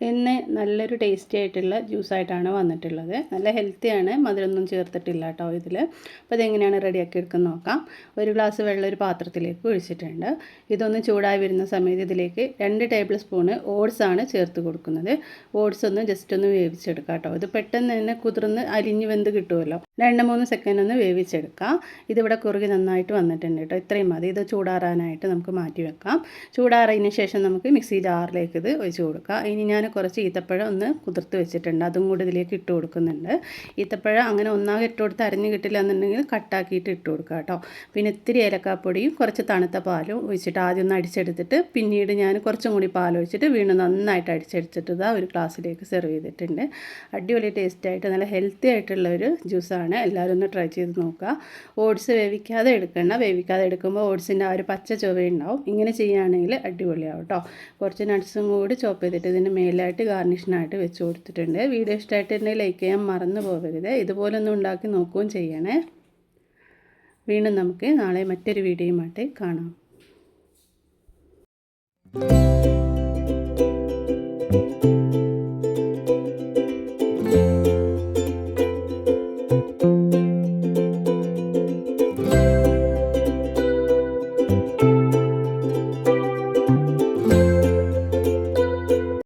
ഇന്ന് നല്ലൊരു ടേസ്റ്റി ആയിട്ടുള്ള ജ്യൂസായിട്ടാണ് വന്നിട്ടുള്ളത്. നല്ല ഹെൽത്തിയാണ്, മധുരമൊന്നും ചേർത്തിട്ടില്ല കേട്ടോ ഇതിൽ. അപ്പോൾ ഇതെങ്ങനെയാണ് റെഡിയാക്കി എടുക്കുന്നത് നോക്കാം. ഒരു ഗ്ലാസ് വെള്ളം ഒരു പാത്രത്തിലേക്ക് ഒഴിച്ചിട്ടുണ്ട്. ഇതൊന്ന് ചൂടായി വരുന്ന സമയത്ത് ഇതിലേക്ക് 2 ടേബിൾ സ്പൂണ് ഓട്സാണ് ചേർത്ത് കൊടുക്കുന്നത്. ഓട്സ് ഒന്ന് ജസ്റ്റ് ഒന്ന് വേവിച്ചെടുക്കാം കേട്ടോ. ഇത് പെട്ടെന്ന് തന്നെ കുതിർന്ന് അലിഞ്ഞ് വെന്ത് കിട്ടുമല്ലോ. 2-3 സെക്കൻഡ് ഒന്ന് വേവിച്ചെടുക്കാം. ഇതിവിടെ കുറുകി നന്നായിട്ട് വന്നിട്ടുണ്ട് കേട്ടോ. ഇത്രയും മതി. ഇത് ചൂടാറാനായിട്ട് നമുക്ക് മാറ്റി വെക്കാം. ചൂടാറിയതിന് ശേഷം നമുക്ക് മിക്സി ജാറിലേക്ക് ഇത് ഒഴിച്ച് കൊടുക്കാം. ഇനി ഞാൻ കുറച്ച് ഈത്തപ്പഴം ഒന്ന് കുതിർത്ത് വെച്ചിട്ടുണ്ട്, അതും കൂടി ഇതിലേക്ക് ഇട്ട് കൊടുക്കുന്നുണ്ട്. ഈത്തപ്പഴം അങ്ങനെ ഒന്നാകെ ഇട്ട് കൊടുത്ത് അരിഞ്ഞ് കിട്ടില്ല എന്നുണ്ടെങ്കിൽ കട്ടാക്കിയിട്ട് ഇട്ട് കൊടുക്കുക കേട്ടോ. പിന്നെ ഇത്തിരി ഏലക്കാപ്പൊടിയും കുറച്ച് തണുത്ത പാലും ഒഴിച്ചിട്ട് ആദ്യം ഒന്ന് അടിച്ചെടുത്തിട്ട് പിന്നീട് ഞാൻ കുറച്ചും കൂടി പാലൊഴിച്ചിട്ട് വീണ്ടും നന്നായിട്ട് അടിച്ചെടുത്തിട്ട് ഇതാ ഒരു ഗ്ലാസ്സിലേക്ക് സെർവ് ചെയ്തിട്ടുണ്ട്. അടിപൊളി ടേസ്റ്റായിട്ട് നല്ല ഹെൽത്തി ആയിട്ടുള്ള ഒരു ജ്യൂസാണ്. എല്ലാവരും ഒന്ന് ട്രൈ ചെയ്ത് നോക്കുക. ഓട്സ് വേവിക്കാതെ എടുക്കുമ്പോൾ ഓട്സിൻ്റെ ആ ഒരു പച്ച ചുവയുണ്ടാവും. ഇങ്ങനെ ചെയ്യുകയാണെങ്കിൽ അടിപൊളിയാവും കേട്ടോ. കുറച്ച് നട്ട്സും കൂടി ചോപ്പ് ചെയ്തിട്ട് ഇതിന് മേലായിട്ട് ഗാർണിഷിനായിട്ട് വെച്ച് കൊടുത്തിട്ടുണ്ട്. വീഡിയോ ഇഷ്ടമായിട്ടുണ്ടെങ്കിൽ ലൈക്ക് ചെയ്യാൻ മറന്നു പോകരുത്. ഇതുപോലെ ഒന്ന് ഉണ്ടാക്കി നോക്കുകയും ചെയ്യണേ. വീണ്ടും നമുക്ക് നാളെ മറ്റൊരു വീഡിയോയുമായിട്ട് കാണാം.